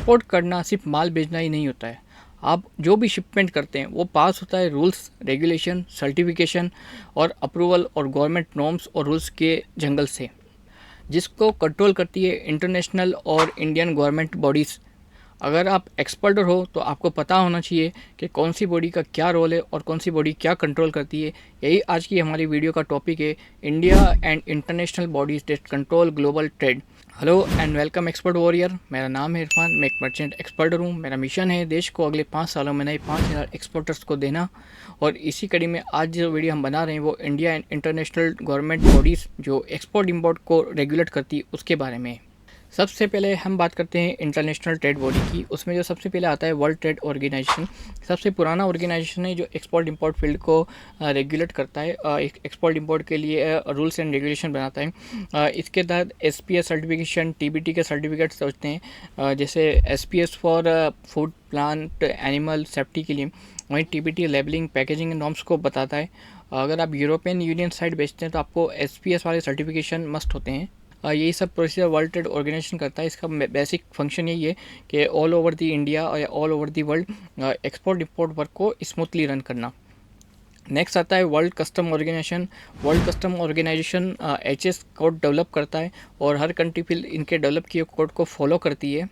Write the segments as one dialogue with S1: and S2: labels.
S1: Export करना सिर्फ माल बेचना ही नहीं होता है। आप जो भी शिपमेंट करते हैं वो पास होता है रूल्स, रेगुलेशन, सर्टिफिकेशन और अप्रूवल और गवर्नमेंट नॉर्म्स और रूल्स के जंगल से, जिसको कंट्रोल करती है इंटरनेशनल और इंडियन गवर्नमेंट बॉडीज़। अगर आप एक्सपर्ट हो तो आपको पता होना चाहिए कि कौन सी बॉडी का क्या रोल है और कौन सी बॉडी क्या कंट्रोल करती है। यही आज की हमारी वीडियो का टॉपिक है, India and international bodies that control global trade. Hello and welcome expert warrior. मेरा नाम है इरफान, मैं एक मर्चेंट एक्सपर्ट हूँ। मेरा मिशन है देश को अगले 5 सालों में नए 5000 एक्सपोर्टर्स को देना। और इसी कड़ी में आज जो वीडियो हम बना रहे हैं वो India and international government bodies जो एक्सपोर्ट इंपोर्ट को रेगुलेट करती है उसके बारे में है। सबसे पहले हम बात करते हैं इंटरनेशनल ट्रेड बॉडी की। उसमें जो सबसे पहले आता है वर्ल्ड ट्रेड ऑर्गेनाइजेशन। सबसे पुराना ऑर्गेनाइजेशन है जो एक्सपोर्ट इंपोर्ट फील्ड को रेगुलेट करता है, एक्सपोर्ट इंपोर्ट के लिए रूल्स एंड रेगुलेशन बनाता है। इसके तहत एसपीएस सर्टिफिकेशन, टीबीटी के सर्टिफिकेट्स होते हैं, जैसे SPS for food, plant, animal safety के लिए। वहीं टीबीटी लेबलिंग, पैकेजिंग नॉर्म्स को बताता है। अगर आप यूरोपियन यूनियन साइड बेचते हैं तो आपको एसपीएस वाले सर्टिफिकेशन मस्ट होते हैं। यही सब प्रोसीजर वर्ल्ड ट्रेड ऑर्गेनाइजेशन करता है। इसका बेसिक फंक्शन यही है कि ऑल ओवर दी इंडिया या all over the world export import work को स्मूथली रन करना। नेक्स्ट आता है world custom organisation. World custom organisation HS code develop करता है और हर कंट्री फिर इनके डेवलप किए कोड को फॉलो करती है।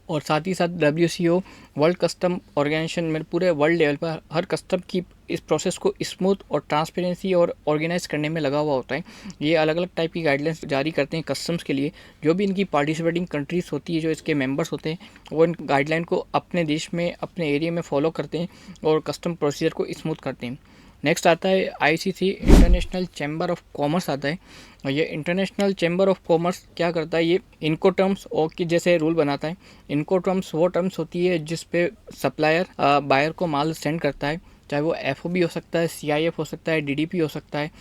S1: और साथ ही साथ WCO वर्ल्ड कस्टम ऑर्गेनाइजेशन में पूरे वर्ल्ड लेवल पर हर कस्टम की इस प्रोसेस को स्मूथ और ट्रांसपेरेंसी और ऑर्गेनाइज करने में लगा हुआ होता है। ये अलग अलग टाइप की गाइडलाइंस जारी करते हैं कस्टम्स के लिए। जो भी इनकी पार्टिसिपेटिंग कंट्रीज़ होती है, जो इसके मेंबर्स होते हैं, वो इन गाइडलाइन को अपने देश में, अपने एरिया में फॉलो करते हैं और कस्टम प्रोसीजर को स्मूथ करते हैं। नेक्स्ट आता है ICC international chamber of commerce आता है। और ये इंटरनेशनल चैम्बर ऑफ कॉमर्स क्या करता है, ये इनको टर्म्स और की जैसे रूल बनाता है। इनको टर्म्स वो टर्म्स होती है जिस पे सप्लायर बायर को माल सेंड करता है, चाहे वो FOB हो सकता है, CIF हो सकता है, DDP हो सकता है,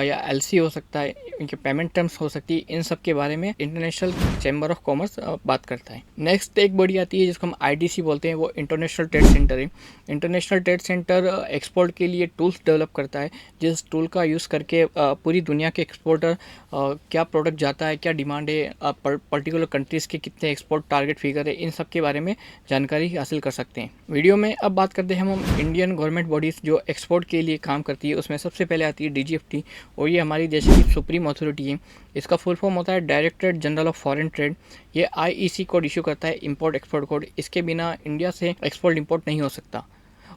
S1: या LC हो सकता है, इनके पेमेंट टर्म्स हो सकती है। इन सब के बारे में इंटरनेशनल चैम्बर ऑफ कॉमर्स बात करता है। नेक्स्ट एक बॉडी आती है जिसको हम ITC बोलते हैं, वो इंटरनेशनल ट्रेड सेंटर है। इंटरनेशनल ट्रेड सेंटर एक्सपोर्ट के लिए टूल्स डेवलप करता है, जिस टूल का यूज़ करके पूरी दुनिया के एक्सपोर्टर क्या प्रोडक्ट जाता है, क्या डिमांड है, पर्टिकुलर कंट्रीज़ के कितने एक्सपोर्ट टारगेट फिगर है, इन सब के बारे में जानकारी हासिल कर सकते हैं। वीडियो में अब बात करते हैं हम इंडियन गवर्नमेंट बॉडीज़ जो एक्सपोर्ट के लिए काम करती है। उसमें सबसे पहले आती है DGFT, और ये हमारी देश की सुप्रीम अथॉरिटी है। इसका फुल फॉर्म होता है directorate general of foreign trade. ये IEC कोड इशू करता है, इंपोर्ट एक्सपोर्ट कोड। इसके बिना इंडिया से एक्सपोर्ट इंपोर्ट नहीं हो सकता।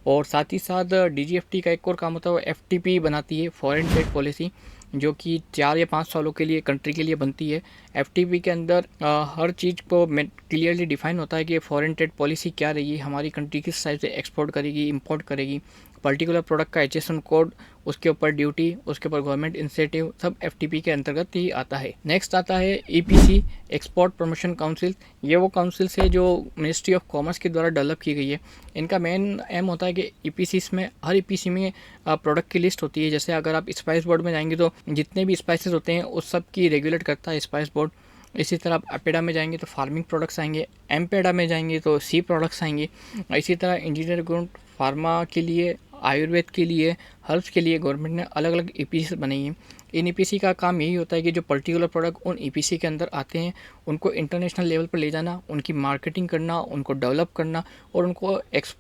S1: और साथ ही साथ DGFT का एक और काम होता है, वो FTP बनाती है, फॉरेन ट्रेड पॉलिसी, जो कि 4 या 5 सालों के लिए कंट्री के लिए बनती है। FTP के अंदर हर चीज़ को क्लियरली डिफाइन होता है कि फॉरेन ट्रेड पॉलिसी क्या रहेगी, हमारी कंट्री किस टाइप से एक्सपोर्ट करेगी, इंपोर्ट करेगी, पर्टिकुलर प्रोडक्ट का HSN कोड, उसके ऊपर ड्यूटी, उसके ऊपर गवर्नमेंट इंसेंटिव, सब FTP के अंतर्गत ही आता है। नेक्स्ट आता है EPC, एक्सपोर्ट प्रमोशन काउंसिल। ये वो काउंसिल है जो मिनिस्ट्री ऑफ कॉमर्स के द्वारा डेवलप की गई है। इनका मेन एम होता है कि EPCs में, हर EPC में प्रोडक्ट की लिस्ट होती है। जैसे अगर आप स्पाइस बोर्ड में जाएंगे तो जितने भी स्पाइसेस होते हैं उस सब की रेगुलेट करता है स्पाइस बोर्ड। इसी तरह आप अपेडा में जाएंगे तो फार्मिंग प्रोडक्ट्स आएंगे, एमपेडा में जाएंगे तो सी प्रोडक्ट्स आएंगे। इसी तरह इंजीनियर ग्रुप, फार्मा के लिए, आयुर्वेद के लिए, हर्ब्स के लिए गवर्नमेंट ने अलग अलग EPC बनाई हैं। इन EPC का काम यही होता है कि जो पर्टिकुलर प्रोडक्ट उन EPC के अंदर आते हैं उनको इंटरनेशनल लेवल पर ले जाना, उनकी मार्केटिंग करना, उनको डेवलप करना और उनको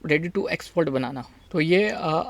S1: रेडी टू एक्सपोर्ट बनाना। तो ये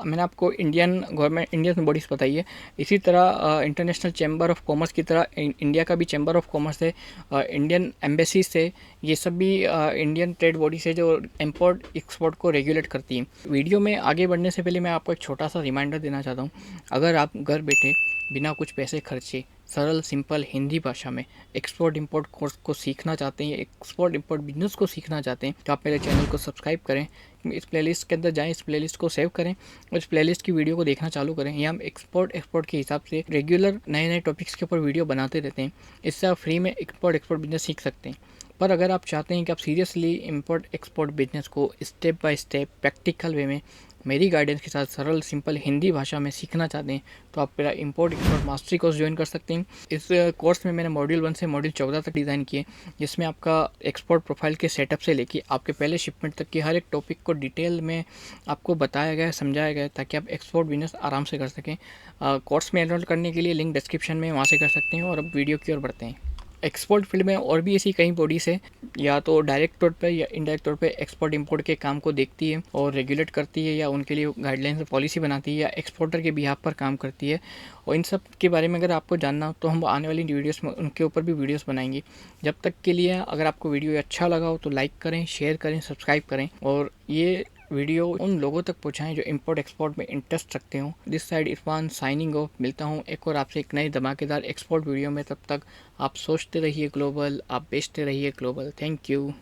S1: मैंने आपको इंडियन बॉडीज़ बताई है। इसी तरह इंटरनेशनल चैम्बर ऑफ कॉमर्स की तरह इंडिया का भी चैम्बर ऑफ कॉमर्स है, इंडियन एम्बेसी से, ये सब भी इंडियन ट्रेड बॉडी से जो इंपोर्ट एक्सपोर्ट को रेगुलेट करती हैं। वीडियो में आगे बढ़ने से पहले मैं आपको एक छोटा सा रिमाइंडर देना चाहता हूँ। अगर आप घर बैठे बिना कुछ पैसे खर्चे सरल सिंपल हिंदी भाषा में एक्सपोर्ट इंपोर्ट कोर्स को सीखना चाहते हैं, एक्सपोर्ट इंपोर्ट बिजनेस को सीखना चाहते हैं, तो आप मेरे चैनल को सब्सक्राइब करें, इस प्लेलिस्ट के अंदर जाएं, इस प्लेलिस्ट को सेव करें और इस प्लेलिस्ट की वीडियो को देखना चालू करें। यहाँ हम एक्सपोर्ट के हिसाब से रेगुलर नए नए टॉपिक्स के ऊपर वीडियो बनाते रहते हैं। इससे आप फ्री में एक्सपोर्ट बिजनेस सीख सकते हैं। पर अगर आप चाहते हैं कि आप सीरियसली इंपोर्ट एक्सपोर्ट बिजनेस को step by step practical way में मेरी गाइडेंस के साथ सरल सिंपल हिंदी भाषा में सीखना चाहते हैं, तो आप मेरा import export mastery course join कर सकते हैं। इस कोर्स में मैंने मॉड्यूल 1 से मॉड्यूल 14 तक डिज़ाइन किए, जिसमें आपका एक्सपोर्ट प्रोफाइल के सेटअप से लेके आपके पहले शिपमेंट तक की हर एक टॉपिक को डिटेल में आपको बताया गया है, समझाया गया है, ताकि आप एक्सपोर्ट बिजनेस आराम से कर सकें। कोर्स में एनरोल करने के लिए लिंक डिस्क्रिप्शन में वहाँ से कर सकते हैं। और अब वीडियो की ओर बढ़ते हैं। एक्सपोर्ट फील्ड में और भी ऐसी कई बॉडीज़ है, या तो डायरेक्ट तौर पे या इनडायरेक्ट तौर पे एक्सपोर्ट इंपोर्ट के काम को देखती है और रेगुलेट करती है, या उनके लिए गाइडलाइंस और पॉलिसी बनाती है, या एक्सपोर्टर के बिहाफ पर काम करती है। और इन सब के बारे में अगर आपको जानना हो तो हम आने वाली वीडियोस में उनके ऊपर भी वीडियोस बनाएंगे। जब तक के लिए अगर आपको वीडियो अच्छा लगा हो तो लाइक करें, शेयर करें, सब्सक्राइब करें, और ये वीडियो उन लोगों तक पहुंचाएं जो इंपोर्ट एक्सपोर्ट में इंटरेस्ट रखते हो। This side Irfan signing off. मिलता हूं एक और आपसे एक नई धमाकेदार एक्सपोर्ट वीडियो में। तब तक आप सोचते रहिए ग्लोबल, आप बेचते रहिए ग्लोबल। Thank you.